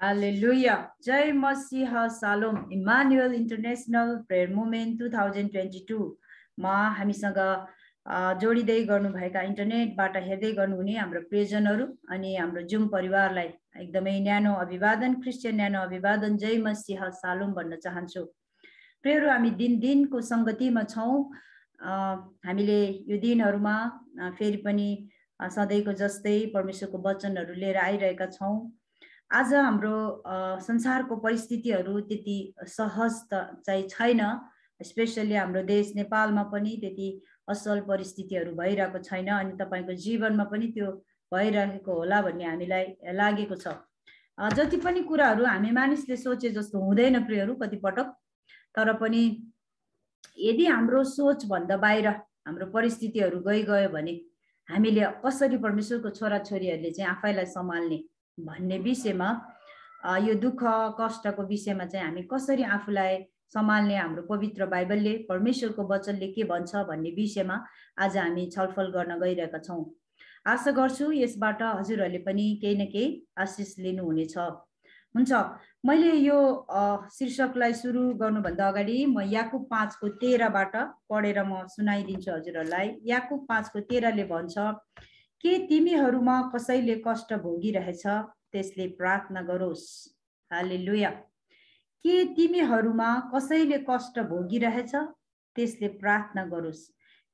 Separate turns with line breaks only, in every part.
हालेलुया जय मसीह सालोम Emmanuel international prayer movement 2022 मा हामीसँग जोडिदै गर्नुभएका इन्टरनेटबाट हेर्दै गर्नुहुने हाम्रो प्रियजनहरू अनि हाम्रो जुम परिवारलाई एकदमै न्यानो अभिवादन क्रिस्चियन न्यानो अभिवादन जय मसीह सालोम भन्न चाहन्छु। प्रियहरू हामी दिनको संगतिमा छौं। हामीले यो दिनहरुमा फेरि पनि सधैँको जस्तै परमेश्वरको वचनहरू लिएर आइरहेका छौं। आज हाम्रो संसारको परिस्थितिहरू त्यति सहज चाहिँ छैन। स्पेशली हाम्रो देश नेपालमा पनि त्यति असल परिस्थितिहरू भइरहेको छैन अनि तपाईको जीवनमा पनि त्यो भइरहेको होला भन्ने हामीलाई लागेको छ। जति पनि कुराहरू हामी मानिसले सोचे जस्तो हुँदैन प्रियहरू कति पटक, तर पनि यदि हाम्रो सोच भन्दा बाहिर हाम्रो परिस्थितिहरू गयो भने हामीले कसरी परमेश्वरको छोराछोरीहरूले चाहिँ आफैलाई सम्हाल्ने भन्ने विषयमा यो दुःख कष्टको विषयमा चाहिँ हामी कसरी आफूलाई सम्हाल्ने हाम्रो पवित्र बाइबलले परमेश्वरको वचनले के भन्छ भन्ने विषयमा आज हामी छलफल गर्न गइरहेका छौं। आशा गर्छु यसबाट हजुरहरूले पनि केही न केही आशिष लिनुहुनेछ। हुन्छ, मैले यो शीर्षकलाई सुरु गर्नुभन्दा अगाडि म याकुब 5 को 13 बाट पढेर म सुनाइदिन्छु हजुरहरूलाई। याकुब 5 को 13 ले भन्छ, के तिमीहरूमा कसैले कष्ट भोगिरहेछ त्यसले प्रार्थना गरोस्। हालेलुया। के तिमीहरूमा कसैले कष्ट भोगिरहेछ त्यसले प्रार्थना गरोस्।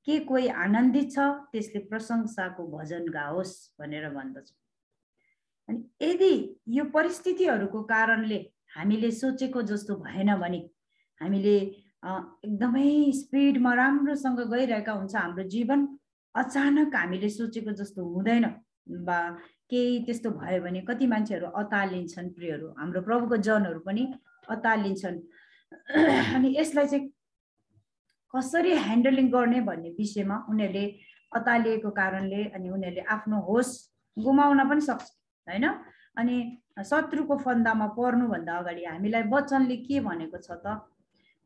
के कोही आनन्दित छ त्यसले प्रशंसाको भजन गाओस् भनेर भन्दछ। अनि यदि यो परिस्थितिहरूको कारणले हामीले सोचेको जस्तो भएन भने हामीले एकदमै स्पिडमा राम्रोसँग गइरहेका हुन्छ हाम्रो जीवन, अचानक हामीले सोचेको जस्तो हुँदैन बा केही त्यस्तो भयो भने कति मान्छेहरू अतालिन्छन् प्रियहरू, हाम्रो प्रभुको जनहरू पनि अतालिन्छन्। अनि यसलाई चाहिँ कसरी ह्यान्डलिङ गर्ने भन्ने विषयमा उनीहरूले अतालिएको कारणले अनि उनीहरूले आफ्नो होस गुमाउन पनि सक्छ हैन। अनि शत्रुको फन्दामा पर्नुभन्दा अगाडि हामीलाई वचनले के भनेको छ त,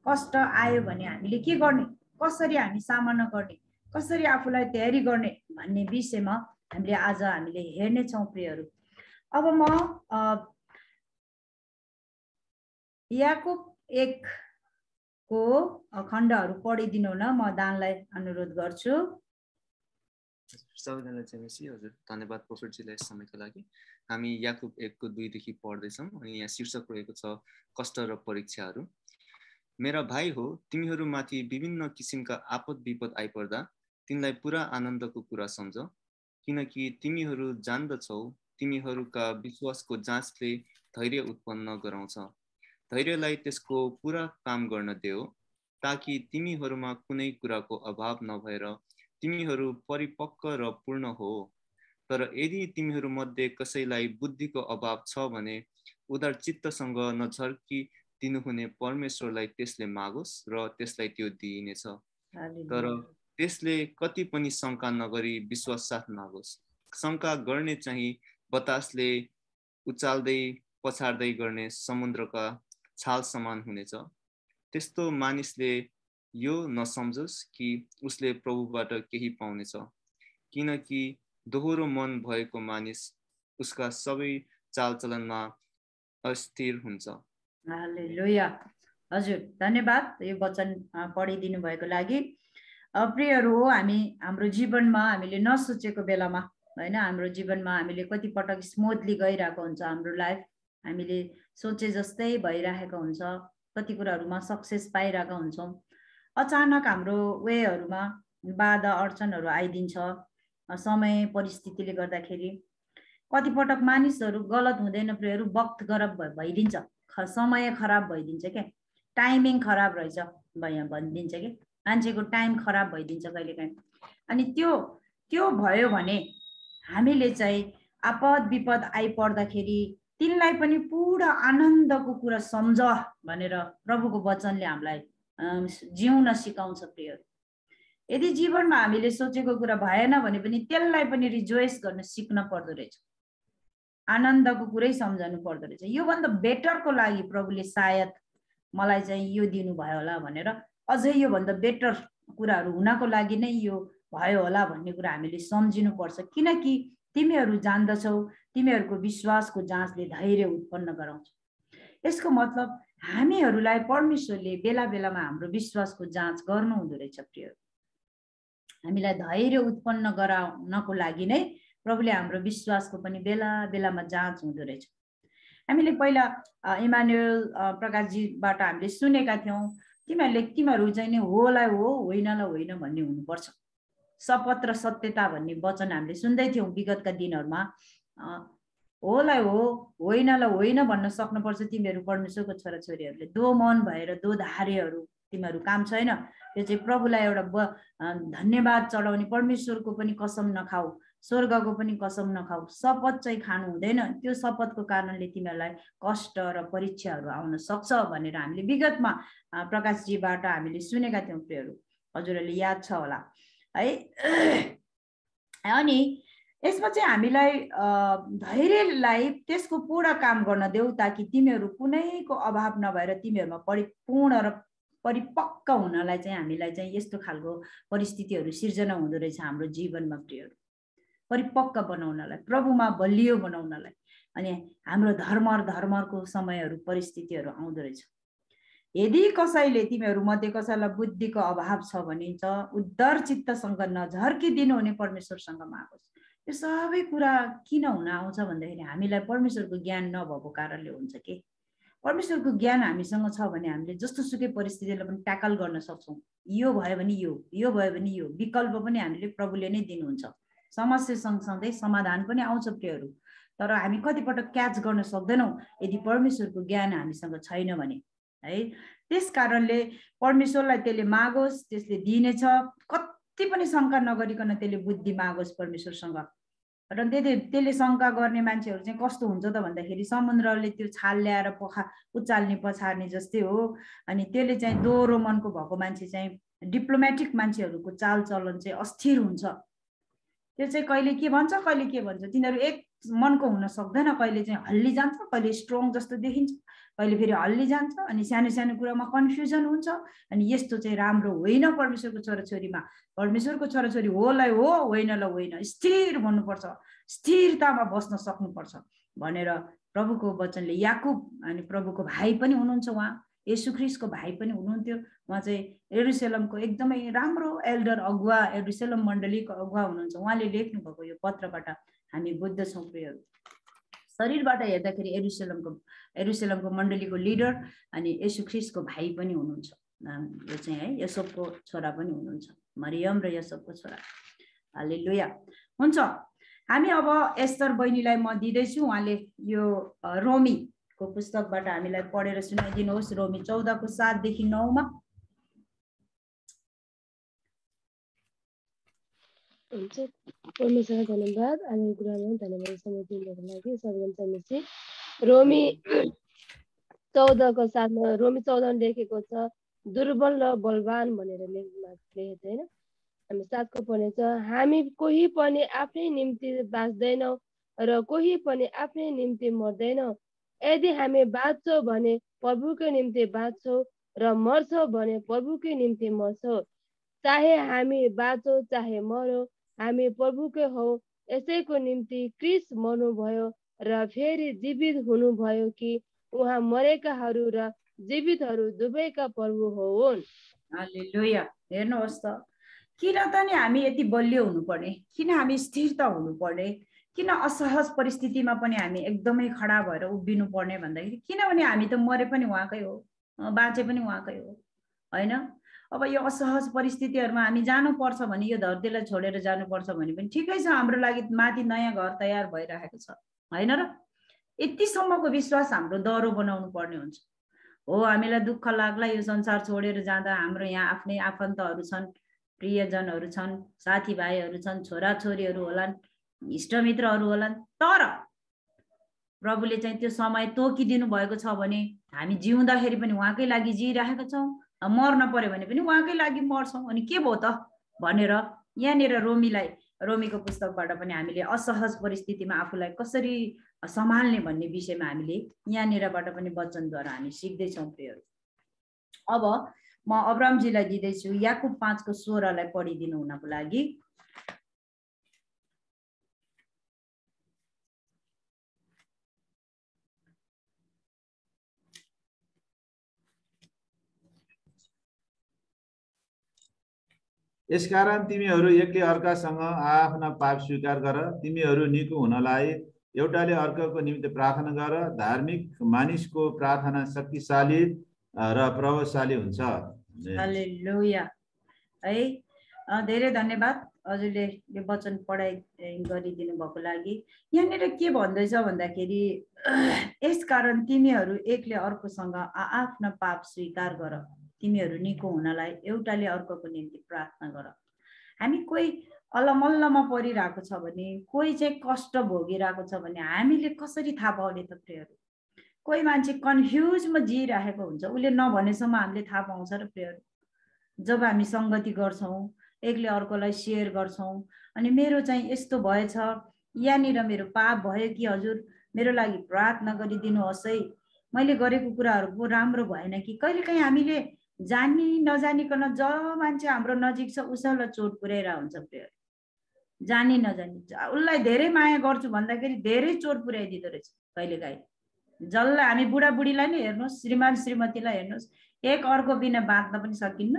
कष्ट आयो भने हामीले के गर्ने, कसरी हामी सामना गर्ने, कसरी आफूलाई तयारी गर्ने भन्ने विषयमा हामीले आज हामीले हेर्ने छौं प्रियहरू। अब म याकुब 1 को खण्डहरू पढिदिनु न, म दानलाई अनुरोध गर्छु।
सबैजनालाई चाहिँ हजुर धन्यवाद प्रोफेटजीलाई यस समयको लागि। हामी याकुब 1 को 2 देखि पढ्दैछौँ अनि यहाँ शीर्षक रहेको छ कष्ट र परीक्षाहरू। मेरा भाइ हो, तिमीहरूमाथि विभिन्न किसिमका आपद विपद आइपर्दा तिनलाई पुरा आनन्दको कुरा सम्झ, किनकि तिमीहरू जान्दछौ तिमीहरूका विश्वासको जाँचले धैर्य उत्पन्न गराउँछ। धैर्यलाई त्यसको पुरा काम गर्न देऊ ताकि तिमीहरूमा कुनै कुराको अभाव नभएर तिमीहरू परिपक्व र पूर्ण हो। तर यदि तिमीहरू मध्ये कसैलाई बुद्धिको अभाव छ भने उदार चित्तसँग नझर्की दिनुहुने परमेश्वरलाई त्यसले मागोस् र त्यसलाई त्यो दिइनेछ। तर त्यसले कति पनि शंका नगरी विश्वास साथ मागोस्। शंका गर्ने चाहिँ बतासले उचाल्दै पछाड्दै गर्ने समुद्रका छाल समान हुनेछ। त्यस्तो मानिसले यो नसम्झोस् कि उसले प्रभुबाट केही पाउनेछ, किनकि दोहोरो मन भएको मानिस उसका सबै चालचलनमा अस्थिर हुन्छ।
हालेलुया। हजुर धन्यवाद यो वचन पढिदिनु भएको लागि। प्रियहरू हो, हामी हाम्रो जीवनमा हामीले नसोचेको बेलामा हैन, हाम्रो जीवनमा हामीले कति पटक स्मुथली गइरहेको हुन्छ हाम्रो लाइफ, हामीले सोचे जस्तै भइरहेको हुन्छ, कति कुराहरूमा सक्सेस पाइरहेका हुन्छौँ। अचानक हाम्रो वेहरूमा बाधा अडचनहरू आइदिन्छ समय परिस्थितिले गर्दाखेरि। कति पटक मानिसहरू गलत हुँदैन प्रियहरू, वक्त खराब भइदिन्छ, समय खराब भइदिन्छ के, टाइमिङ खराब रहेछ भनिदिन्छ के, मान्छेको टाइम खराब भइदिन्छ कहिलेकाहीँ। अनि त्यो भयो भने हामीले चाहिँ आपद विपद आइपर्दाखेरि तिनलाई पनि पुरा आनन्दको कुरा सम्झ भनेर प्रभुको वचनले हामीलाई जिउन सिकाउँछ प्रियहरू। यदि जीवनमा हामीले सोचेको कुरा भएन भने पनि त्यसलाई पनि रिजोइस गर्न सिक्न पर्दो रहेछ, आनन्दको कुरै सम्झनु पर्दो रहेछ। यो भन्दा बेटरको लागि प्रभुले सायद मलाई चाहिँ यो दिनु भयो होला भनेर, अझै यो भन्दा बेटर कुराहरू हुनको लागि नै यो भयो होला भन्ने कुरा हामीले सम्झिनु पर्छ। किनकि तिमीहरू जान्दछौ तिमीहरूको विश्वासको जाँचले धैर्य उत्पन्न गराउँछ। यसको मतलब हामीहरूलाई परमेश्वरले बेला बेलामा हाम्रो विश्वासको जाँच गर्नु हुँदो रहेछ प्रियहरू। हामीलाई धैर्य उत्पन्न गराउनको लागि नै प्रभुले हाम्रो विश्वासको पनि बेला बेलामा जाँच हुँदो रहेछ। हामीले पहिला इमानुएल प्रकाशजीबाट हामीले सुनेका थियौँ, तिमीहरू चाहिँ नि होलाई हो होइनलाई होइन भन्ने हुनुपर्छ। शपथ र सत्यता भन्ने वचन हामीले सुन्दै थियौँ विगतका दिनहरूमा। होलाई हो होइनलाई होइन भन्न सक्नुपर्छ तिमीहरू परमेश्वरको छोराछोरीहरूले। दो मन भएर दो धारेहरू तिमीहरू काम छैन। त्यो चाहिँ प्रभुलाई एउटा धन्यवाद चढाउने, परमेश्वरको पनि कसम नखाऊ, स्वर्गको पनि कसम नखाऊ, शपथ चाहिँ खानु हुँदैन। त्यो शपथको कारणले तिमीहरूलाई कष्ट र परीक्षाहरू आउन सक्छ भनेर हामीले विगतमा प्रकाशजीबाट हामीले सुनेका थियौँ प्रियहरू, हजुरहरूले याद छ होला है। अनि यसमा चाहिँ हामीलाई धैर्यलाई त्यसको पूर्ण काम गर्न देऊ, ताकि तिमीहरू कुनैको अभाव नभएर तिमीहरूमा परिपूर्ण र परिपक्व हुनलाई चाहिँ हामीलाई चाहिँ यस्तो खालको परिस्थितिहरू सिर्जना हुँदो रहेछ हाम्रो जीवनमा प्रियहरू, परिपक्व बनाउनलाई, प्रभुमा बलियो बनाउनलाई। अनि हाम्रो धर्मको समयहरू परिस्थितिहरू आउँदो रहेछ। यदि कसैले तिमीहरू मध्ये कसैलाई बुद्धिको अभाव छ भनिन्छ, उद्धार चित्तसँग नझर्किदिनु हुने परमेश्वरसँग मागोस्। यो सबै कुरा किन हुन आउँछ भन्दाखेरि हामीलाई परमेश्वरको ज्ञान नभएको कारणले हुन्छ कि परमेश्वरको ज्ञान हामीसँग छ भने हामीले जस्तो सुकै परिस्थितिलाई पनि ट्याकल गर्न सक्छौँ। यो भयो भने यो भयो भने यो विकल्प पनि हामीले प्रभुले नै दिनुहुन्छ। समस्या सँगसँगै समाधान पनि आउँछ प्रियहरू, तर हामी कतिपटक क्याच गर्न सक्दैनौँ यदि परमेश्वरको ज्ञान हामीसँग छैन भने है। त्यस कारणले परमेश्वरलाई त्यसले मागोस्, त्यसले दिनेछ। कति पनि शङ्का नगरिकन त्यसले बुद्धि मागोस् परमेश्वरसँग। र त्यसले शङ्का गर्ने मान्छेहरू चाहिँ कस्तो हुन्छ त भन्दाखेरि समुद्रले त्यो छाल ल्याएर उचाल्ने पछार्ने जस्तै हो। अनि त्यसले चाहिँ दोहोरो मनको भएको मान्छे चाहिँ, डिप्लोमेटिक मान्छेहरूको चाल चलन चाहिँ अस्थिर हुन्छ। त्यो चाहिँ कहिले के भन्छ कहिले के भन्छ, तिनीहरू एक मनको हुन सक्दैन। कहिले चाहिँ हल्ली जान्छ, कहिले स्ट्रङ जस्तो देखिन्छ, कहिले फेरि हल्ली जान्छ। अनि सानो सानो कुरामा कन्फ्युजन हुन्छ। अनि यस्तो चाहिँ राम्रो होइन परमेश्वरको छोराछोरीमा। परमेश्वरको छोराछोरी होलाई हो होइनलाई होइन, स्थिर भन्नुपर्छ, स्थिरतामा बस्न सक्नुपर्छ भनेर प्रभुको वचनले याकुब, अनि प्रभुको भाइ पनि हुनुहुन्छ, उहाँ येशू ख्रीष्टको भाइ पनि हुनुहुन्थ्यो। उहाँ चाहिँ यरुशलेमको एकदमै राम्रो एल्डर अगुवा, यरुशलेम मण्डलीको अगुवा हुनुहुन्छ। उहाँले लेख्नु भएको यो पत्रबाट हामी बुझ्दछौँ प्रियहरू। शरीरबाट हेर्दाखेरि यरुशलेमको मण्डलीको लिडर अनि येशू ख्रीष्टको भाइ पनि हुनुहुन्छ। यो चाहिँ है यसोबको छोरा पनि हुनुहुन्छ, मरियम र यसोबको छोरा। हालेलुया। हुन्छ, हामी अब एस्तर बहिनीलाई म दिँदैछु। उहाँले यो रोमीको पुस्तकबाट हामीलाई पढेर सुनाइदिनुहोस्। रोमी 14को 7 देखि 9 मा।
हुन्छ, परमेश्वरलाई धन्यवाद। आजको कुरामा धन्यवाद समय दिनको लागि सबैजना मिसी। रोमी 14को 7 मा, रोमी 14 लेखेको छ दुर्बल र बलवान भनेर लेखेको होइन। हामी 7 को पढ्नेछ। हामी कोही पनि आफ्नै निम्ति बाँच्दैनौँ र कोही पनि आफ्नै निम्ति मर्दैनौँ। यदि हामी बाँच्छौँ भने प्रभुकै निम्ति बाँच्छौँ र मर्छौँ भने प्रभुकै निम्ति मर्छौँ। चाहे हामी बाँचौँ चाहे मरौँ हामी प्रभुकै हौ। यसैको निम्ति क्रिस्ट मर्नुभयो र फेरि जीवित हुनुभयो कि उहाँ मरेकाहरू र जीवितहरू दुवैका प्रभु हुन्।
हालेलुया। हेर्नुहोस् त, किन त नि हामी यति बलियो हुनुपर्ने, किन हामी स्थिरता हुनुपर्ने, किन असहज परिस्थितिमा पनि हामी एकदमै खडा भएर उभिनु पर्ने भन्दाखेरि किनभने हामी त मरे पनि उहाँकै हो, बाँचे पनि उहाँकै हो होइन। अब यो असहज परिस्थितिहरूमा हामी जानुपर्छ भने, यो धरतीलाई छोडेर जानुपर्छ भने पनि ठिकै छ, हाम्रो लागि माथि नयाँ घर तयार भइरहेको छ होइन र। यतिसम्मको विश्वास हाम्रो दह्रो बनाउनु पर्ने हुन्छ। हो, हामीलाई दुःख लाग्ला यो संसार छोडेर जाँदा, हाम्रो यहाँ आफ्नै आफन्तहरू छन्, प्रियजनहरू छन्, साथीभाइहरू छन्, छोराछोरीहरू होलान्, इष्टमित्रहरू होलान्, तर प्रभुले चाहिँ त्यो समय तोकिदिनु भएको छ भने हामी जिउँदाखेरि पनि उहाँकै लागि जिइरहेका छौँ, मर्न पर्यो भने पनि उहाँकै लागि मर्छौँ। अनि के भयो त भनेर यहाँनिर रोमीको पुस्तकबाट पनि हामीले असहज परिस्थितिमा आफूलाई कसरी सम्हाल्ने भन्ने विषयमा हामीले यहाँनिरबाट पनि वचनद्वारा हामी सिक्दैछौँ प्रियहरू। अब म अब्रामजीलाई दिँदैछु याकुब 5 को 16 लाई पढिदिनु हुनको लागि।
यसकारण तिमीहरू एकले अर्कासँग आफ्ना पाप स्वीकार गर, तिमीहरू निको हुनलाई एउटाले अर्काको निमित्त प्रार्थना गर। धार्मिक मानिसको प्रार्थना शक्तिशाली र प्रभावशाली हुन्छ।
हालेलुया। है धेरै धन्यवाद हजुरले यो वचन पढाइ गरिदिनु भएको लागि। यहाँनिर के भन्दैछ भन्दाखेरि यसकारण तिमीहरू एकले अर्कोसँग आफ्ना पाप स्वीकार गर, तिमीहरू निको हुनलाई एउटाले अर्कोको निम्ति प्रार्थना गर। हामी कोही अलमल्लमा परिरहेको छ भने, कोही चाहिँ कष्ट भोगिरहेको छ भने हामीले कसरी थाहा पाउने त प्रियहरू? कोही मान्छे कन्फ्युजमा जिइरहेको हुन्छ, उसले नभनेसम्म हामीले थाहा पाउँछ र प्रियहरू। जब हामी सङ्गति गर्छौँ, एकले अर्कोलाई सेयर गर्छौँ, अनि मेरो चाहिँ यस्तो भएछ, यहाँनिर मेरो पाप भयो कि हजुर मेरो लागि प्रार्थना गरिदिनुहोस् है, मैले गरेको कुराहरू पो राम्रो भएन कि। कहिलेकाहीँ हामीले जानी नजानिकन जो मान्छे हाम्रो नजिक छ उसैलाई चोट पुर्याइरहेको हुन्छ प्रियहरू। जानी नजानी उसलाई धेरै माया गर्छु भन्दाखेरि धेरै चोट पुर्याइदिँदो रहेछ कहिलेकाहीँ। जसलाई हामी बुढाबुढीलाई नै हेर्नुहोस्, श्रीमान श्रीमतीलाई हेर्नुहोस्, एक अर्को बिना बाँच्न पनि सकिन्न।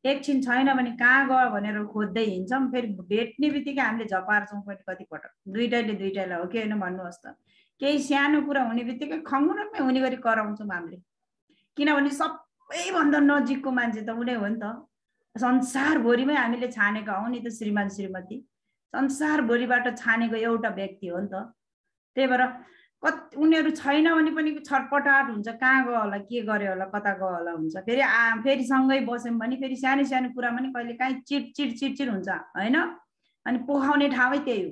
एकछिन छैन भने कहाँ गयो भनेर खोज्दै हिँड्छौँ, फेरि भेट्ने बित्तिकै हामीले झपार्छौँ पनि कतिपटक। दुइटालाई हो कि होइन भन्नुहोस् त। केही सानो कुरा हुने बित्तिकै खङ्गुरमै हुने गरी कराउँछौँ हामीले, किनभने सबैभन्दा नजिकको मान्छे त उनी हो नि त। संसारभरिमै हामीले छानेका हौँ नि त श्रीमान श्रीमती, संसारभरिबाट छानेको एउटा व्यक्ति हो नि त। त्यही भएर उनीहरू छैन भने पनि छटपटाट हुन्छ, कहाँ गयो होला, के गर्यो होला, कता गयो होला हुन्छ। फेरि सँगै बस्यौँ भने फेरि सानो सानो कुरामा नि कहिले काहीँ चिडचिड हुन्छ होइन। अनि पोखाउने ठाउँै त्यही हो।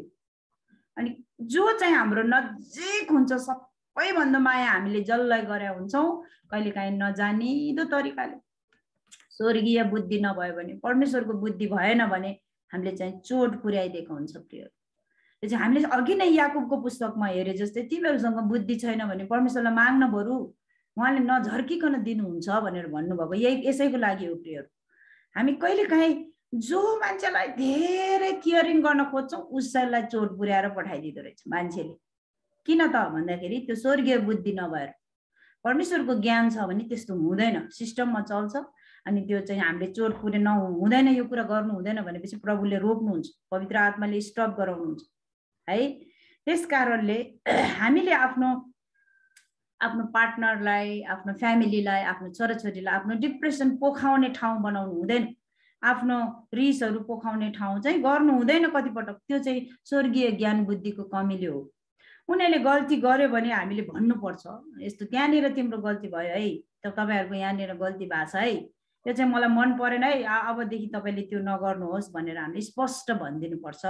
अनि जो चाहिँ हाम्रो नजिक हुन्छ, सबैभन्दा माया हामीले जसलाई गरे हुन्छौँ, कहिलेकाहीँ नजानिदो तरिकाले स्वर्गीय बुद्धि नभयो भने, परमेश्वरको बुद्धि भएन भने हामीले चाहिँ चोट पुर्याइदिएको हुन्छ प्रिय। त्यो चाहिँ हामीले अघि नै याकुबको पुस्तकमा हेरे जस्तै, तिमीहरूसँग बुद्धि छैन भने परमेश्वरलाई माग्न बरु उहाँले नझर्किकन दिनुहुन्छ भनेर भन्नुभएको यसैको लागि हो प्रियहरू। हामी कहिलेकाहीँ जो मान्छेलाई धेरै केयरिङ गर्न खोज्छौँ उसैलाई चोट पुर्याएर पठाइदिँदो रहेछ मान्छेले। किन त भन्दाखेरि त्यो स्वर्गीय बुद्धि नभएर। परमेश्वरको ज्ञान छ भने त्यस्तो हुँदैन, सिस्टममा चल्छ। अनि त्यो चाहिँ हामीले चोट पुर्याउनु हुँदैन, यो कुरा गर्नु हुँदैन भनेपछि प्रभुले रोक्नुहुन्छ, पवित्र आत्माले स्टप गराउनुहुन्छ है। त्यस कारणले हामीले आफ्नो पार्टनरलाई, आफ्नो फ्यामिलीलाई, आफ्नो छोराछोरीलाई आफ्नो डिप्रेसन पोखाउने ठाउँ बनाउनु हुँदैन, आफ्नो रिसहरू पोखाउने ठाउँ चाहिँ गर्नु हुँदैन कतिपटक। त्यो चाहिँ स्वर्गीय ज्ञान बुद्धिको कमीले हो। उनीहरूले गल्ती गर्यो भने हामीले भन्नुपर्छ, यस्तो त्यहाँनिर तिम्रो गल्ती भयो है, तपाईँहरूको यहाँनिर गल्ती भएको छ है, यो चाहिँ मलाई मन परेन है, अबदेखि तपाईँले त्यो नगर्नुहोस् भनेर हामीले स्पष्ट भनिदिनुपर्छ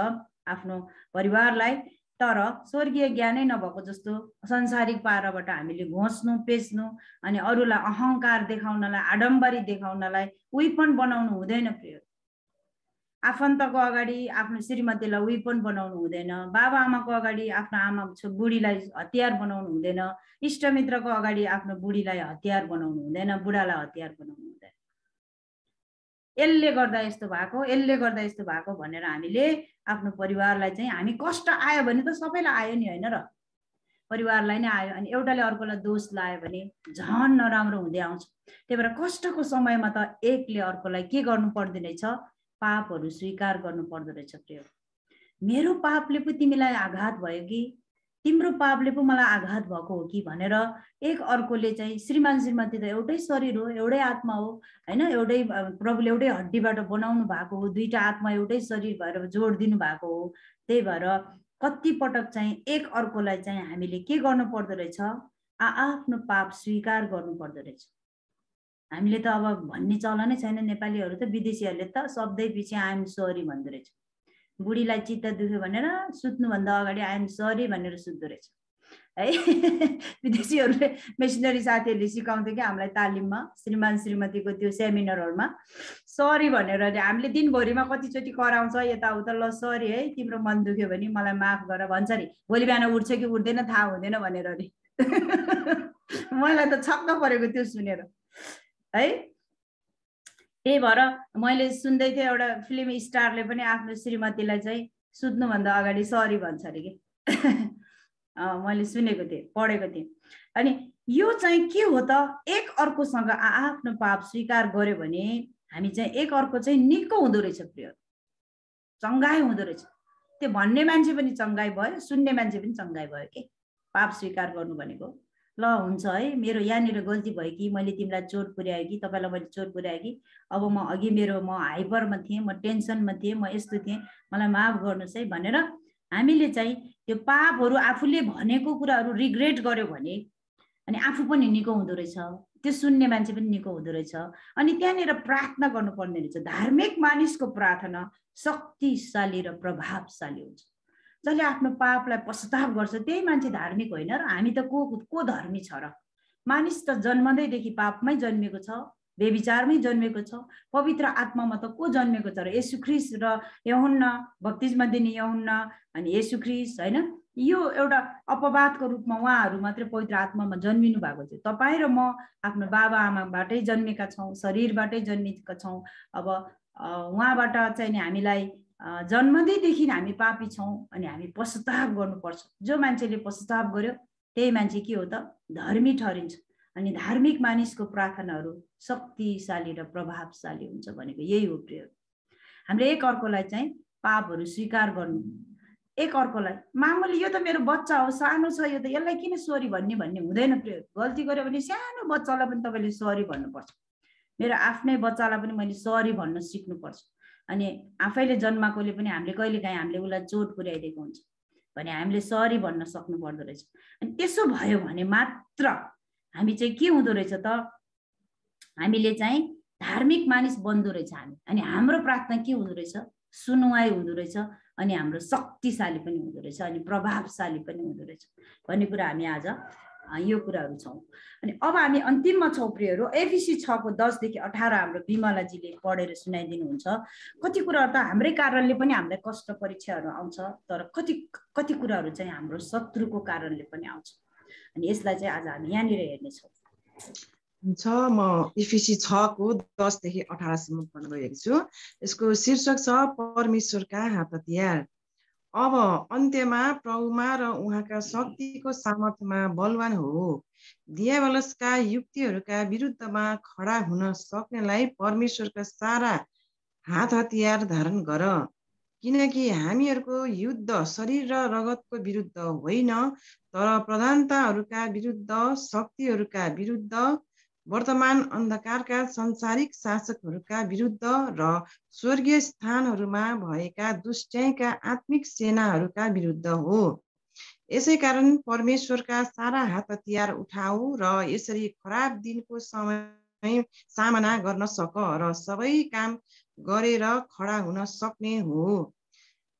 आफ्नो परिवारलाई। तर स्वर्गीय ज्ञानै नभएको जस्तो संसारिक पाराबाट हामीले घोच्नु पेच्नु अनि अरूलाई अहङ्कार देखाउनलाई, आडम्बरी देखाउनलाई विपन बनाउनु हुँदैन प्रिय। आफन्तको अगाडि आफ्नो श्रीमतीलाई विपन बनाउनु हुँदैन, बाबा आमाको अगाडि आफ्नो आमा बुढीलाई हतियार बनाउनु हुँदैन, इष्टमित्रको अगाडि आफ्नो बुढीलाई हतियार बनाउनु हुँदैन, बुढालाई हतियार बनाउनु हुँदैन। यसले गर्दा यस्तो भएको, यसले गर्दा यस्तो भएको भनेर हामीले आफ्नो परिवारलाई चाहिँ, हामी कष्ट आयो भने त सबैलाई आयो नि होइन र, परिवारलाई नै आयो, अनि एउटाले अर्कोलाई दोष लायो भने झन् नराम्रो हुँदै आउँछ। त्यही भएर कष्टको समयमा त एकले अर्कोलाई के गर्नु पर्दैन रहेछ, पापहरू स्वीकार गर्नु पर्दो रहेछ प्रिय। मेरो पापले पो तिमीलाई आघात भयो कि, तिम्रो पापले पो मलाई आघात भएको हो कि भनेर एक अर्कोले चाहिँ, श्रीमान श्रीमती त एउटै शरीर हो, एउटै आत्मा हो होइन, एउटै प्रभुले एउटै हड्डीबाट बनाउनु भएको हो, दुईटा आत्मा एउटै शरीर भएर जोड दिनु भएको हो। त्यही भएर कति पटक चाहिँ एक अर्कोलाई चाहिँ हामीले के गर्नु पर्दो रहेछ, आफ्नो पाप स्वीकार गर्नु पर्दो रहेछ। हामीले त अब भन्ने चलनै छैन नेपालीहरू त, विदेशीहरूले त शब्दै पछि आइएम सरी भन्दो रहेछ। बुढीलाई चित्त दुख्यो भनेर सुत्नुभन्दा अगाडि आइएम सरी भनेर सुत्दो रहेछ है। विदेशीहरूले मिसनरी साथीहरूले सिकाउँथ्यो कि हामीलाई तालिममा, श्रीमान श्रीमतीको त्यो सेमिनारहरूमा सरी भनेर। हामीले दिनभरिमा कतिचोटि कराउँछ यताउता, ल सरी है तिम्रो मन दुख्यो भने मलाई माफ गर भन्छ नि, भोलि बिहान उठ्छ कि उठ्दैन थाहा हुँदैन भनेर नि। मलाई त छक्क परेको त्यो सुनेर है। त्यही भएर मैले सुन्दै थिएँ, एउटा फिल्म स्टारले पनि आफ्नो श्रीमतीलाई चाहिँ सुत्नुभन्दा अगाडि सरी भन्छ अरे कि। मैले सुनेको थिएँ, पढेको थिएँ। अनि यो चाहिँ के हो त, एक अर्कोसँग आफ्नो पाप स्वीकार गर्यो भने हामी चाहिँ एक अर्को चाहिँ निको हुँदो रहेछ प्रिय, चङ्गाई हुँदो रहेछ। त्यो भन्ने मान्छे पनि चङ्गाई भयो, सुन्ने मान्छे पनि चङ्गाई भयो के। पाप स्वीकार गर्नु भनेको ल हुन्छ है, मेरो यहाँनिर गल्ती भयो कि मैले तिमीलाई चोट पुर्याएँ कि तपाईँलाई मैले चोट पुर्याएँ कि, अब म अघि म हाइपरमा थिएँ, म टेन्सनमा थिएँ, म यस्तो थिएँ, मलाई माफ गर्नुहोस् है भनेर हामीले चाहिँ त्यो पापहरू आफूले भनेको कुराहरू रिग्रेट गर्यो भने अनि आफू पनि निको हुँदो रहेछ, त्यो सुन्ने मान्छे पनि निको हुँदो रहेछ। अनि त्यहाँनिर प्रार्थना गर्नुपर्ने रहेछ। धार्मिक मानिसको प्रार्थना शक्तिशाली र प्रभावशाली हुन्छ। जसले आफ्नो पापलाई पश्चाताप गर्छ त्यही मान्छे धार्मिक होइन र हामी त को धर्मी छ र? मानिस त जन्मदैदेखि पापमै जन्मेको छ, बेविचारमै जन्मेको छ, पवित्र आत्मामा त को जन्मेको छ र? येशू ख्रीष्ट र यूहन्ना, बप्तिस्मा दिने यूहन्ना अनि येशू ख्रीष्ट होइन, यो एउटा अपवादको रूपमा उहाँहरू मात्रै पवित्र आत्मामा जन्मिनु भएको थियो। तपाईँ र म आफ्नो बाबा आमाबाटै जन्मेका छौँ, शरीरबाटै जन्मेका छौँ। अब उहाँबाट चाहिँ नि हामीलाई जन्मदैदेखि हामी पापी छौँ अनि हामी पश्चाताप गर्नुपर्छ। जो मान्छेले पश्चाताप गर्यो त्यही मान्छे के हो त? धर्मी ठहरिन्छ। अनि धार्मिक मानिसको प्रार्थनाहरू शक्तिशाली र प्रभावशाली हुन्छ भनेको यही हो प्रिय। हामीले एक अर्कोलाई चाहिँ पापहरू स्वीकार गर्नु, एक अर्कोलाई मामुली यो त मेरो बच्चा हो, सानो छ, यो त यसलाई किन सरी भन्ने हुँदैन प्रिय। गल्ती गर्यो भने सानो बच्चालाई पनि तपाईँले सरी भन्नुपर्छ। मेरो आफ्नै बच्चालाई पनि मैले सरी भन्न सिक्नुपर्छ। अनि आफैले जन्माकोले पनि हामीले कहिलेकाहीँ हामीले उसलाई चोट पुर्याइदिएको हुन्छ भने हामीले सरी भन्न सक्नु पर्दो रहेछ। अनि त्यसो भयो भने मात्र हामी चाहिँ के हुँदो रहेछ त? हामीले चाहिँ धार्मिक मानिस बन्दो रहेछ हामी। अनि हाम्रो प्रार्थना के हुँदो रहेछ? सुनुवाई हुँदो रहेछ। अनि हाम्रो शक्तिशाली पनि हुँदो रहेछ, अनि प्रभावशाली पनि हुँदो रहेछ भन्ने कुरा हामी आज यो कुराहरू छौँ। अनि अब हामी अन्तिममा छौँ प्रियहरू। एफिसी 6:10 देखि 18 हाम्रो बिमलाजीले पढेर सुनाइदिनुहुन्छ। कति कुराहरू त हाम्रै कारणले पनि हामीलाई कष्ट परीक्षाहरू आउँछ, तर कति कुराहरू चाहिँ हाम्रो शत्रुको कारणले पनि आउँछ। अनि यसलाई चाहिँ आज हामी यहाँनिर हेर्नेछौँ।
म एफिसी 6:10 देखि 18 पढ्न गएको छु। यसको शीर्षक छ परमेश्वरका हात हतियार। अब अन्त्यमा प्रभुमा र उहाँका शक्तिको सामर्थ्यमा बलवान हो। दियावलसका युक्तिहरूका विरुद्धमा खडा हुन सक्नेलाई परमेश्वरका सारा हात हतियार धारण गर। किनकि हामीहरूको युद्ध शरीर र रगतको विरुद्ध होइन, तर प्रधानताहरूका विरुद्ध, शक्तिहरूका विरुद्ध, वर्तमान अन्धकारका संसारिक शासकहरूका विरुद्ध र स्वर्गीय स्थानहरूमा भएका दुष्टका आत्मिक सेनाहरूका विरुद्ध हो। यसै कारण परमेश्वरका सारा हात हतियार उठाऊ र यसरी खराब दिनको समय सामना गर्न सक र सबै काम गरेर खडा हुन सक्ने हो।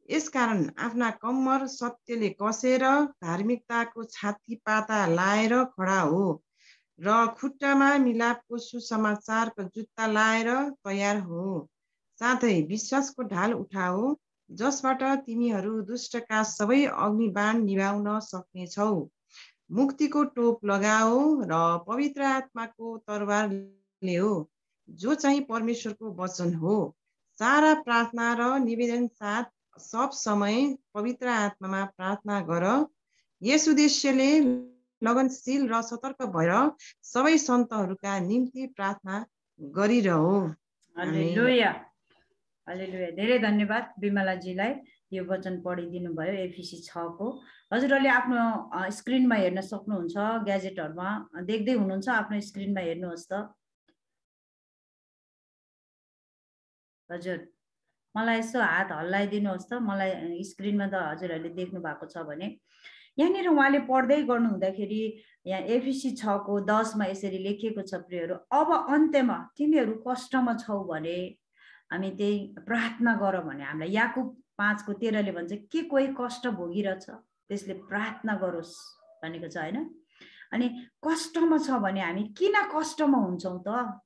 यसकारण आफ्ना कम्मर सत्यले कसेर धार्मिकताको छाती पाता लाएर खडा हो र खुट्टामा मिलापको सुसमाचारको जुत्ता लाएर तयार हो। साथै विश्वासको ढाल उठाऊ, जसबाट तिमीहरू दुष्टका सबै अग्निबाण निभाउन सक्नेछौ। मुक्तिको टोप लगाऊ र पवित्र आत्माको तरवार ल्याऊ, जो चाहिँ परमेश्वरको वचन हो। सारा प्रार्थना र निवेदन साथ सब समय पवित्र आत्मामा प्रार्थना गर। यस उद्देश्यले लगनशील र सतर्क भएर सबै सन्तहरूका निम्ति प्रार्थना गरिरहौ।
हालेलुया, हालेलुया। धेरै धन्यवाद बिमलाजीलाई यो वचन पढिदिनु भयो एफिसी 6 को। हजुरहरूले आफ्नो स्क्रिनमा हेर्न सक्नुहुन्छ, ग्याजेटहरूमा देख्दै हुनुहुन्छ, आफ्नो स्क्रिनमा हेर्नुहोस् त। हजुर मलाई यसो हात हल्लाइदिनुहोस् त, मलाई स्क्रिनमा त हजुरहरूले देख्नु भएको छ भने। यहाँनिर उहाँले पढ्दै गर्नु हुँदाखेरि यहाँ एफिसी 6:10 यसरी लेखिएको छ प्रियहरू, अब अन्त्यमा तिमीहरू कष्टमा छौ भने हामी त्यही प्रार्थना गर भने हामीलाई याकुब 5:13 भन्छ के कोही कष्ट भोगिरहेछ त्यसले प्रार्थना गरोस् भनेको छ होइन। अनि कष्टमा छ भने हामी किन कष्टमा हुन्छौँ त?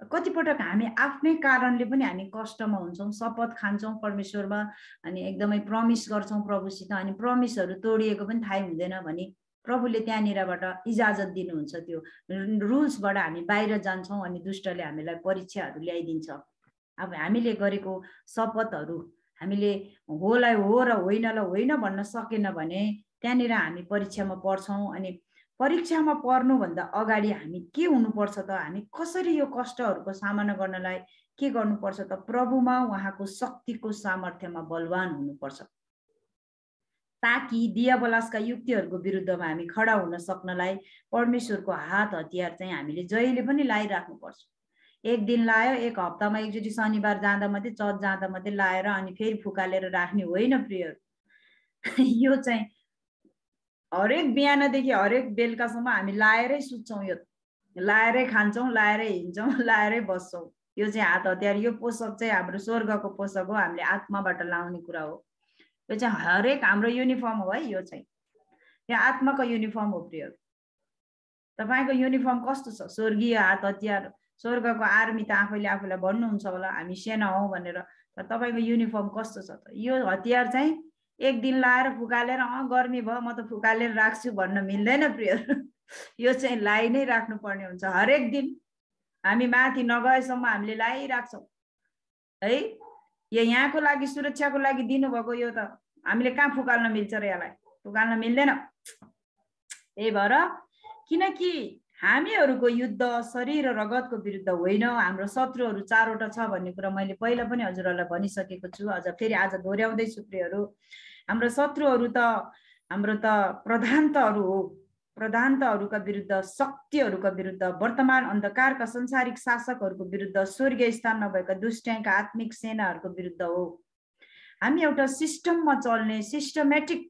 कतिपटक हामी आफ्नै कारणले पनि हामी कष्टमा हुन्छौँ, शपथ खान्छौँ परमेश्वरमा अनि एकदमै प्रमिस गर्छौँ प्रभुसित, अनि प्रमिसहरू तोडिएको पनि थाहै हुँदैन भने प्रभुले त्यहाँनिरबाट इजाजत दिनुहुन्छ। त्यो रुल्सबाट हामी बाहिर जान्छौँ अनि दुष्टले हामीलाई परीक्षाहरू ल्याइदिन्छ। अब हामीले गरेको शपथहरू हामीले होलाई हो र होइनलाई होइन भन्न सकेन भने त्यहाँनिर हामी परीक्षामा पर्छौँ। अनि परीक्षामा पर्नुभन्दा अगाडि हामी के हुनुपर्छ त? हामी कसरी यो कष्टहरूको सामना गर्नलाई के गर्नुपर्छ त? प्रभुमा उहाँको शक्तिको सामर्थ्यमा बलवान हुनुपर्छ, ताकि दियाबलासका युक्तिहरूको विरुद्धमा हामी खडा हुन सक्नलाई परमेश्वरको हात हतियार चाहिँ हामीले जहिले पनि लाइराख्नुपर्छ। एक दिन लायो, एक हप्तामा एकचोटि शनिबार जाँदा मात्रै, चर्च जाँदा मात्रै लाएर अनि फेरि फुकालेर राख्ने होइन प्रियहरू। यो चाहिँ हरेक बिहानदेखि हरेक बेलुकासम्म हामी लाएरै सुत्छौँ, यो लाएरै खान्छौँ, लाएरै हिँड्छौँ, लाएरै बस्छौँ। यो चाहिँ हात हतियार, यो पोसक चाहिँ हाम्रो स्वर्गको पोसक हो, हामीले आत्माबाट लाउने कुरा हो। यो चाहिँ हरेक हाम्रो युनिफर्म हो है। यो चाहिँ यो आत्माको युनिफर्म हो प्रियहरू। तपाईँको युनिफर्म कस्तो छ? स्वर्गीय हात हतियार, स्वर्गको आर्मी त आफैले आफूलाई भन्नुहुन्छ होला हामी सेना हौ भनेर, तर तपाईँको युनिफर्म कस्तो छ त? यो हतियार चाहिँ एक दिन लाएर फुकालेर गर्मी भयो म त फुकालेर राख्छु भन्न मिल्दैन प्रियहरू। यो चाहिँ लाइ नै राख्नुपर्ने हुन्छ। हरेक दिन हामी माथि नगएसम्म हामीले लाइराख्छौँ है। यो यहाँको लागि सुरक्षाको लागि दिनुभएको, यो त हामीले कहाँ फुकाल्न मिल्छ र? यसलाई फुकाल्न मिल्दैन। त्यही भएर किनकि हामीहरूको युद्ध शरीर र रगतको विरुद्ध होइन, हाम्रो शत्रुहरू चारवटा छ भन्ने कुरा मैले पहिला पनि हजुरहरूलाई भनिसकेको छु, अझ फेरि आज दोहोऱ्याउँदैछु प्रियहरू। हाम्रो शत्रुहरू त हाम्रो त प्रधानताहरू हो, प्रधानताहरूका विरुद्ध, शक्तिहरूका विरुद्ध, वर्तमान अन्धकारका संसारिक शासकहरूको विरुद्ध, स्वर्गीय स्थानमा भएका दुष्टका आत्मिक सेनाहरूको विरुद्ध हो। हामी एउटा सिस्टममा चल्ने, सिस्टमेटिक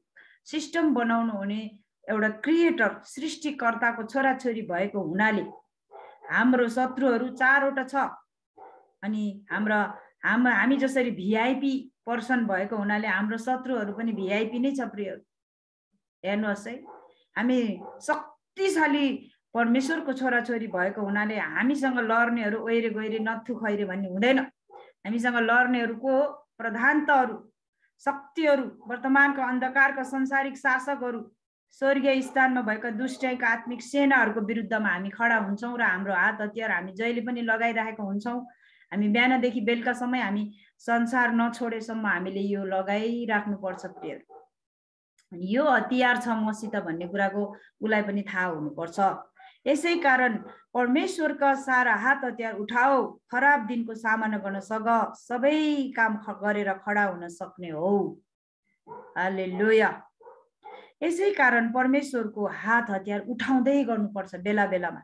सिस्टम बनाउनु हुने एउटा क्रिएटर, सृष्टिकर्ताको छोराछोरी भएको हुनाले हाम्रो शत्रुहरू चारवटा छ। अनि हामी जसरी भिआइपी पर्सन भएको हुनाले हाम्रो शत्रुहरू पनि भिआइपी नै छ प्रिय। हेर्नुहोस् है, हामी शक्तिशाली परमेश्वरको छोराछोरी भएको हुनाले हामीसँग लड्नेहरू ओइरे गइरे नथु खैरे भन्ने हुँदैन। हामीसँग लड्नेहरू को? प्रधानताहरू, शक्तिहरू, वर्तमानको अन्धकारका संसारिक शासकहरू, स्वर्गीय स्थानमा भएका दुष्टका आत्मिक सेनाहरूको विरुद्धमा हामी खडा हुन्छौँ र हाम्रो हात हतियार हामी जहिले पनि लगाइरहेको हुन्छौँ। हामी बिहानदेखि बेलुकासम्म, हामी संसार नछोडेसम्म हामीले यो लगाइराख्नुपर्छ प्रिय। यो हतियार छ मसित भन्ने कुराको उसलाई पनि थाहा हुनुपर्छ। यसै कारण परमेश्वरका सारा हात हतियार उठाओ, खराब दिनको सामना गर्न सबै काम गरेर खडा हुन सक्ने हो। हालेलुया। यसै कारण परमेश्वरको हात हतियार उठाउँदै गर्नुपर्छ, बेला बेलामा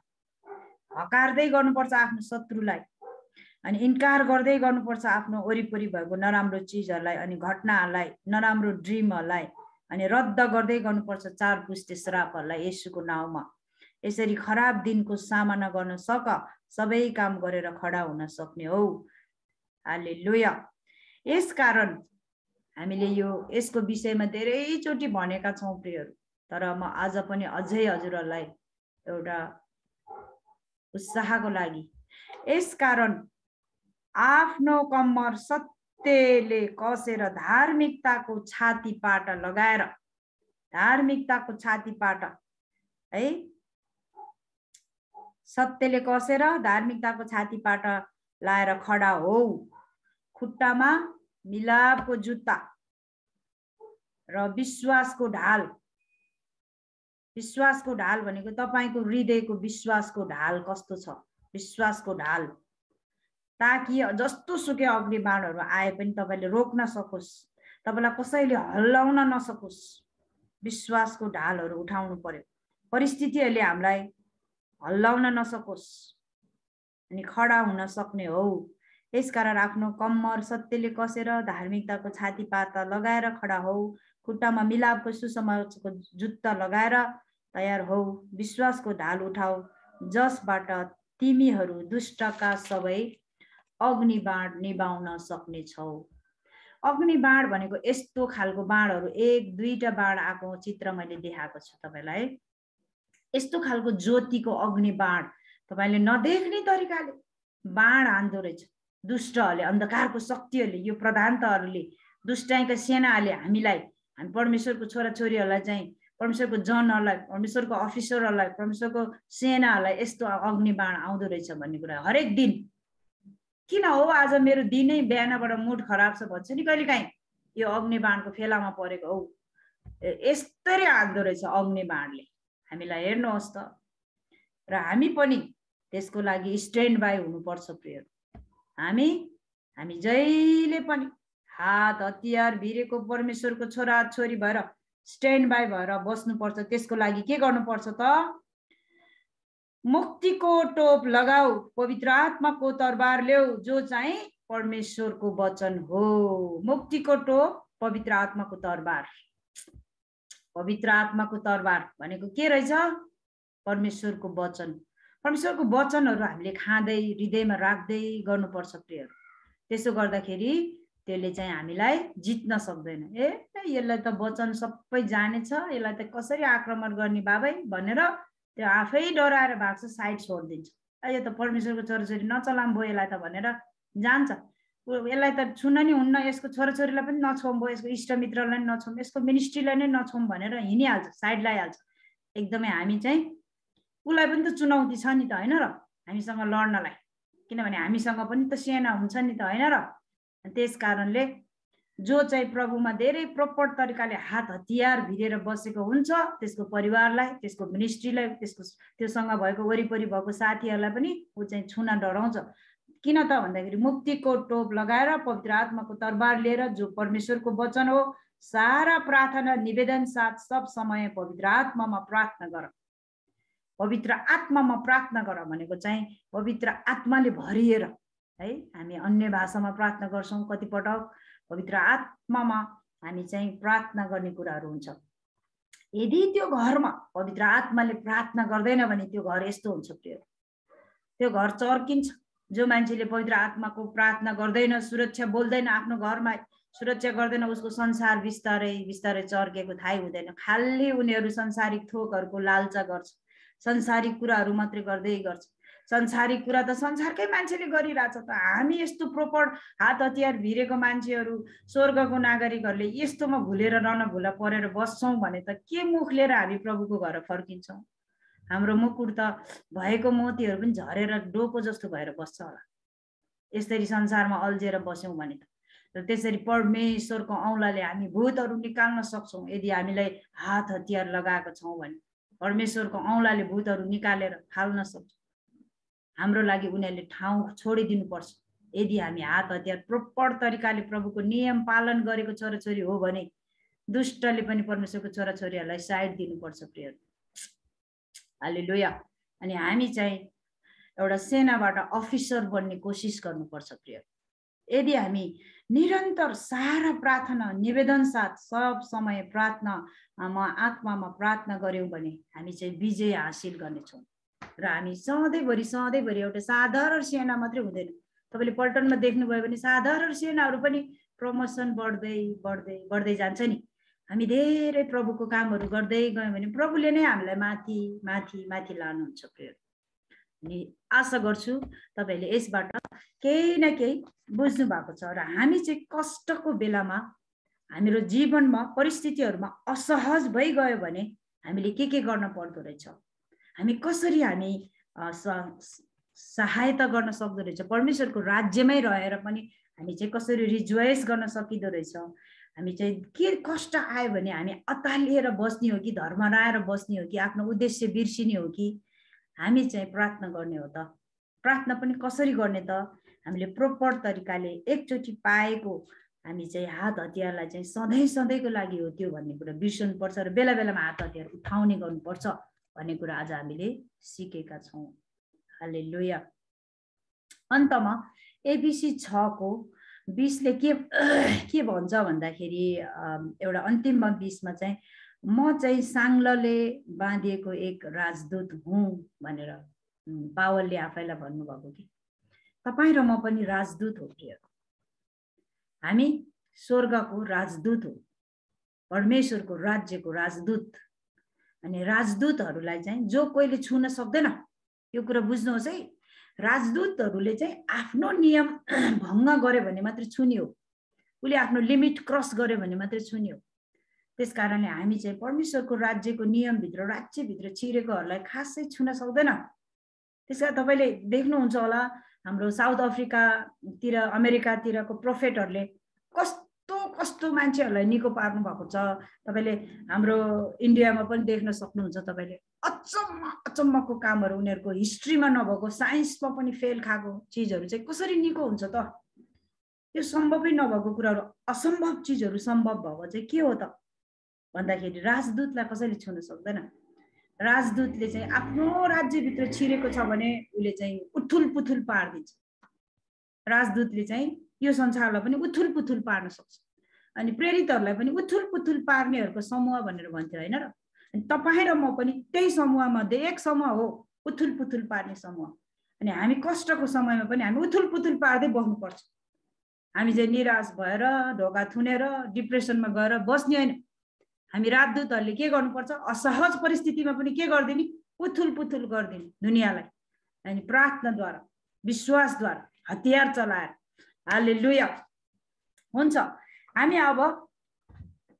हकारदै गर्नुपर्छ आफ्नो शत्रुलाई, अनि इन्कार गर्दै गर्नुपर्छ आफ्नो वरिपरि भएको नराम्रो चिजहरूलाई, अनि घटनाहरूलाई, नराम्रो ड्रिमहरूलाई, अनि रद्द गर्दै गर्नुपर्छ चार पुस्ते श्रापहरूलाई येशूको नाउँमा। यसरी खराब दिनको सामना गर्न सबै काम गरेर खडा हुन सक्ने हो। हालेलुया। यसकारण हामीले यसको विषयमा धेरैचोटि भनेका छौँ प्रियहरू, तर म आज पनि अझै हजुरहरूलाई एउटा उत्साहको लागि, यसकारण आफ्नो कम्मर सत्यले कसेर धार्मिकताको छाती पाटा लगाएर, धार्मिकताको छाती पाटा है, सत्यले कसेर धार्मिकताको छाती पाटा लाएर खडा हो। खुट्टामा मिलापको जुत्ता र विश्वासको ढाल। विश्वासको ढाल भनेको तपाईको हृदयको विश्वासको ढाल कस्तो छ? विश्वासको ढाल, ताकि जस्तो सुकै अग्नि बाणहरू आए पनि तपाईले रोक्न सकोस्, तपाईलाई कसैले हल्लाउन नसकोस्। विश्वासको ढालहरू उठाउनु पर्यो, परिस्थितिहरूले हामीलाई हल्लाउन नसकोस् अनि खडा हुन सक्ने हो। यसकारण आफ्नो कम्मर सत्यले कसेर धार्मिकताको छाती पाता लगाएर खडा हो। खुट्टामा मिलापको सुसमाचारको जुत्ता लगाएर तयार हो। विश्वासको ढाल उठाओ, जसबाट तिमीहरू दुष्टका सबै अग्निबाण निभाउन सक्नेछौ। अग्निबाण भनेको यस्तो खालको बाणहरू, एक दुईटा बाण आएको चित्र मैले देखाएको छु तपाईलाई। यस्तो खालको ज्योतिको अग्निबाण तपाईले नदेख्ने तरिकाले बाण हान्दो रहेछ दुष्टहरूले, अन्धकारको शक्तिहरूले, यो प्रधानताहरूले, दुष्टका सेनाहरूले हामीलाई, हामी परमेश्वरको छोराछोरीहरूलाई चाहिँ, परमेश्वरको जनहरूलाई, परमेश्वरको अफिसरहरूलाई, परमेश्वरको सेनाहरूलाई यस्तो अग्निबाण आउँदो रहेछ भन्ने कुरा। हरेक दिन किन हो आज मेरो दिनै बिहानबाट मुड खराब छ भन्छ नि कहिलेकाहीँ, यो अग्निबाणको फेलामा परेको हो। यस्तरी हान्दो रहेछ अग्निबाणले। हामीलाई हेर्नुहोस् त। र हामी पनि त्यसको लागि स्ट्यान्ड बाई हुनुपर्छ प्रिय। हामी जहिले पनि हात हतियार भिरेको परमेश्वरको छोरा छोरी भएर स्ट्यान्ड बाई भएर बस्नुपर्छ। त्यसको लागि के गर्नुपर्छ त? मुक्तिको टोप लगाऊ, पवित्र आत्माको तरबार ल्याऊ, जो चाहिँ परमेश्वरको वचन हो। मुक्तिको टोप, पवित्र आत्माको तरबार। पवित्र आत्माको तरबार भनेको के रहेछ? परमेश्वरको वचन। परमेश्वरको वचनहरू हामीले खाँदै हृदयमा राख्दै गर्नुपर्छ प्रिय। त्यसो गर्दाखेरि त्यसले चाहिँ हामीलाई जित्न सक्दैन। यसलाई त वचन सबै जानेछ, यसलाई त कसरी आक्रमण गर्ने बाबै भनेर त्यो आफै डराएर भाग्छ, साइड छोडिदिन्छ। यो त परमेश्वरको छोराछोरी नचलाम भयो यसलाई त भनेर जान्छ। यसलाई त छुन नि हुन्न, यसको छोराछोरीलाई पनि नछौँ भयो, यसको इष्टमित्रलाई पनि नछौँ, यसको मिनिस्ट्रीलाई नै नछौँ भनेर हिँडिहाल्छ, साइड लगाइहाल्छ। एकदमै हामी चाहिँ उसलाई पनि त चुनौती छ नि त, होइन र? हामीसँग लड्नलाई, किनभने हामीसँग पनि त सेना हुन्छ नि त, होइन र? त्यस कारणले जो चाहिँ प्रभुमा धेरै प्रपर तरिकाले हात हतियार भिरेर बसेको हुन्छ, त्यसको परिवारलाई, त्यसको मिनिस्ट्रीलाई, त्योसँग भएको वरिपरि भएको साथीहरूलाई पनि ऊ चाहिँ छुन डराउँछ। किन त भन्दाखेरि मुक्तिको टोप लगाएर पवित्र आत्माको तरबार लिएर, जो परमेश्वरको वचन हो, सारा प्रार्थना निवेदन साथ सब समय पवित्र आत्मामा प्रार्थना गर। पवित्र आत्मामा प्रार्थना गर भनेको चाहिँ पवित्र आत्माले भरिएर है। हामी अन्य भाषामा प्रार्थना गर्छौँ कति पटक, पवित्र आत्मामा हामी चाहिँ प्रार्थना गर्ने कुराहरू हुन्छ। यदि त्यो घरमा पवित्र आत्माले प्रार्थना गर्दैन भने त्यो घर यस्तो हुन्छ प्रिय, त्यो घर चर्किन्छ। जो मान्छेले पवित्र आत्माको प्रार्थना गर्दैन, सुरक्षा बोल्दैन, आफ्नो घरमा सुरक्षा गर्दैन, उसको संसार बिस्तारै बिस्तारै चर्केको थाहै हुँदैन। खाली उनीहरू संसारिक थोकहरूको लालचा गर्छ, संसारिक कुराहरू मात्रै गर्दै गर्छ। संसारिक कुरा त संसारकै मान्छेले गरिरहेछ त। हामी यस्तो प्रोपर हात हतियार भिरेको मान्छेहरू, स्वर्गको नागरिकहरूले यस्तोमा भुलेर नभुला परेर बस्छौँ भने त के मुख लिएर हामी प्रभुको घर फर्किन्छौँ? हाम्रो मुकुट त भएको मोतीहरू पनि झरेर डोको जस्तो भएर बस्छ होला, यसरी संसारमा अल्झेर बस्यौँ भने त। र त्यसरी परमेश्वरको औँलाले हामी भूतहरू निकाल्न सक्छौँ यदि हामीलाई हात हतियार लगाएको छौँ भने। परमेश्वरको औँलाले भूतहरू निकालेर फाल्न सक्छ। हाम्रो लागि उनीहरूले ठाउँ छोडिदिनुपर्छ। यदि हामी हात हतियार प्रोपर तरिकाले प्रभुको नियम पालन गरेको छोराछोरी हो भने दुष्टले पनि परमेश्वरको छोराछोरीहरूलाई साइड दिनुपर्छ प्रिय। हालेलुया। अनि हामी चाहिँ एउटा सेनाबाट अफिसर बन्ने कोसिस गर्नुपर्छ प्रिय। यदि हामी निरन्तर सारा प्रार्थना निवेदन साथ सब समय प्रार्थनामा आत्मामा प्रार्थना गर्यौँ भने हामी चाहिँ विजय हासिल गर्नेछौँ। र हामी सधैँभरि एउटा साधारण सेना मात्रै हुँदैन। तपाईँले पल्टनमा देख्नुभयो भने साधारण सेनाहरू पनि प्रमोसन बढ्दै बढ्दै बढ्दै जान्छ नि। हामी धेरै प्रभुको कामहरू गर्दै गयौँ भने प्रभुले नै हामीलाई माथि माथि माथि लानुहुन्छ प्रिय। अनि आशा गर्छु तपाईँले यसबाट केही न केही बुझ्नु भएको छ। र हामी चाहिँ कष्टको बेलामा हाम्रो जीवनमा परिस्थितिहरूमा असहज भइगयो भने हामीले के गर्न पर्दो रहेछ, हामी कसरी हामी सहायता गर्न सक्दो रहेछ, परमेश्वरको राज्यमै रहेर पनि हामी चाहिँ कसरी रिजोइस गर्न सकिँदो रहेछ, हामी चाहिँ के कष्ट आयो भने हामी अतालिएर बस्ने हो कि धर्मराएर बस्ने हो कि आफ्नो उद्देश्य बिर्सिने हो कि हामी चाहिँ प्रार्थना गर्ने हो त? प्रार्थना पनि कसरी गर्ने त? हामीले प्रोपर तरिकाले एकचोटि पाएको हामी चाहिँ हात हतियारलाई चाहिँ सधैँको लागि हो त्यो भन्ने कुरा बिर्सनुपर्छ र बेला बेलामा हात हतियार उठाउने गर्नुपर्छ भन्ने कुरा आज हामीले सिकेका छौँ। हालेलुया। अन्तमा एबिसी 6:20ले के भन्छ भन्दाखेरि एउटा अन्तिममा 20मा चाहिँ म चाहिँ साङ्गलले बाँधिएको एक राजदूत हुँ भनेर पावलले आफैलाई भन्नुभएको कि तपाईँ र म पनि राजदूत हो प्रिय। हामी स्वर्गको राजदूत हो, परमेश्वरको राज्यको राजदूत। अनि राजदूतहरूलाई चाहिँ जो कोहीले छुन सक्दैन, यो कुरा बुझ्नुहोस् है। राजदूतहरूले चाहिँ आफ्नो नियम भङ्ग गर्यो भने मात्रै छुने हो, उसले आफ्नो लिमिट क्रस गर्यो भने मात्रै छुने हो। त्यस कारणले हामी चाहिँ परमेश्वरको राज्यको नियमभित्र राज्यभित्र छिरेकोहरूलाई खासै छुन सक्दैन। त्यस कारण तपाईँले देख्नुहुन्छ होला हाम्रो साउथ अफ्रिकातिर अमेरिकातिरको प्रोफेटहरूले कस्तो कस्तो मान्छेहरूलाई निको पार्नु भएको छ। तपाईँले हाम्रो इन्डियामा पनि देख्न सक्नुहुन्छ। तपाईँले अचम्मको कामहरू उनीहरूको हिस्ट्रीमा नभएको, साइन्समा पनि फेल खाएको चिजहरू चाहिँ कसरी निको हुन्छ त? त्यो सम्भवै नभएको कुराहरू, असम्भव चिजहरू सम्भव भएको चाहिँ के हो त भन्दाखेरि राजदूतलाई कसैले छुन सक्दैन। राजदूतले चाहिँ आफ्नो राज्यभित्र छिरेको छ भने उसले चाहिँ उथुल पुथुल पारिदिन्छ। राजदूतले चाहिँ यो संसारलाई पनि उथुल पुथुल पार्न सक्छ। अनि प्रेरितहरूलाई पनि उथुल पुथुल पार्नेहरूको समूह भनेर भन्थ्यो होइन र? अनि तपाईँ र म पनि त्यही समूहमध्ये एक समूह हो, उथुल पुथुल पार्ने समूह। अनि हामी कष्टको समयमा पनि हामी उथुल पुथुल पार्दै बस्नुपर्छ। हामी चाहिँ निराश भएर ढोका थुनेर डिप्रेसनमा गएर बस्ने होइन। हामी राजदूतहरूले के गर्नुपर्छ? असहज परिस्थितिमा पनि के गरिदिने? उथुल पुथुल गरिदिने दुनियाँलाई। अनि प्रार्थनाद्वारा, विश्वासद्वारा, हतियार चलाएर। हालेलुया। हुन्छ, हामी अब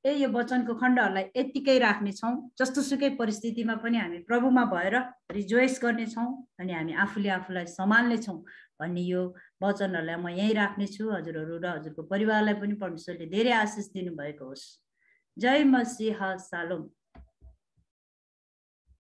यो वचनको खण्डहरूलाई यतिकै राख्नेछौँ। जस्तोसुकै परिस्थितिमा पनि हामी प्रभुमा भएर रिजोइस गर्नेछौँ अनि हामी आफूले आफूलाई सम्हाल्नेछौँ भन्ने यो वचनहरूलाई म यहीँ राख्नेछु। हजुरहरू र हजुरको परिवारलाई पनि परमेश्वरले धेरै आशिष दिनुभएको होस्। जय मसीह सालोम।